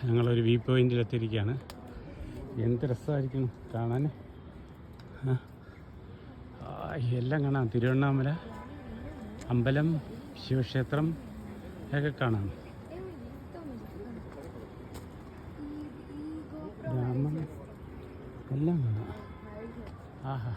ഞങ്ങളൊരു വ്യൂ പോയിന്റിലെത്തിയിരിക്കുകയാണ്. എന്ത് രസമായിരിക്കും കാണാൻ. എല്ലാം കാണാം. തിരുവണ്ണാമല അമ്പലം, ശിവക്ഷേത്രം ഒക്കെ കാണാം. ഗ്രാമം എല്ലാം കാണാം. ആഹാ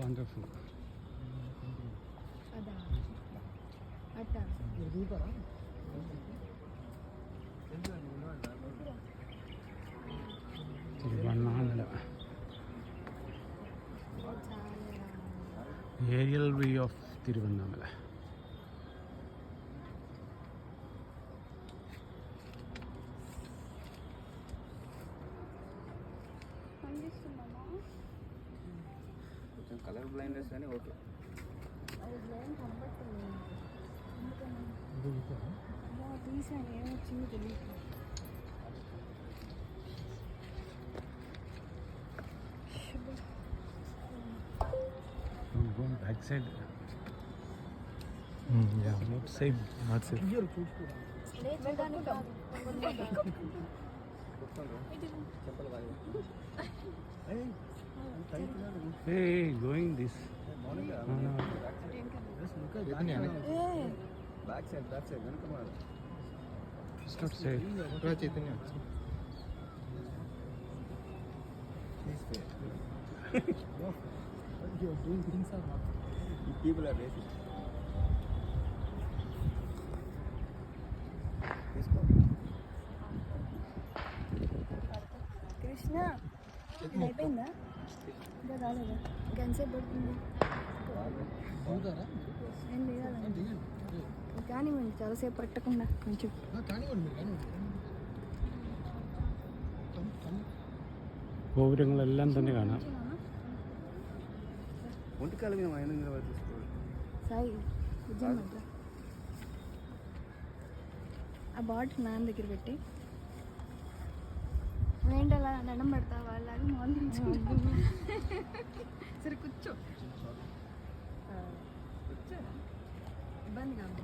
wonderful. Thiruvannamala. Aerial view of Thiruvannamala. Colour blindness కానీ okay. Back side. Yeah, not safe. Not safe. Hey, going this. No. Back side. It's not safe. You're doing things are not. People are racist. Krishna, అయిపోయిందా? ఇంకా రాలేదా? గంటసేపు పడుతుంది. ఏం లేదండి కానివ్వండి, చాలాసేపు పట్టకుండా కొంచెం ഗോപുരങ്ങളെല്ലാം തന്നെ കാണാം. సాయి ఆ బాటిల్ నాన్న దగ్గర పెట్టి ఏంటి అలా దండం పెడతా వాళ్ళలాగా మార్నింగ్ సరే కూర్చో. ఇబ్బంది కాదు.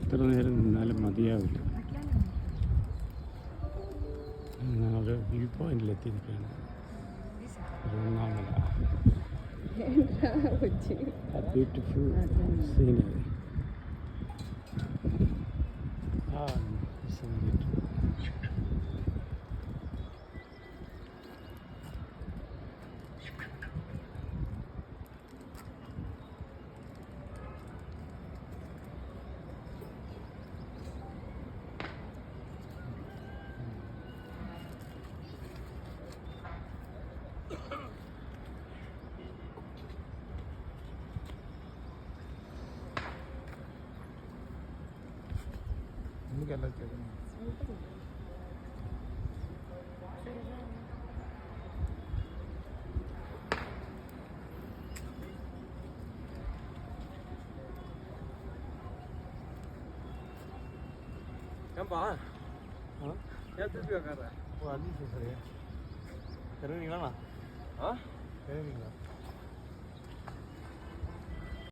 എത്ര നേരം നിന്നാലും മതിയാവില്ല. ഞങ്ങൾ വ്യൂ പോയിന്റിലെത്തിയിരിക്കുകയാണ്. തിരുവണ്ണാമല. Beautiful scenery. कर रहे हैं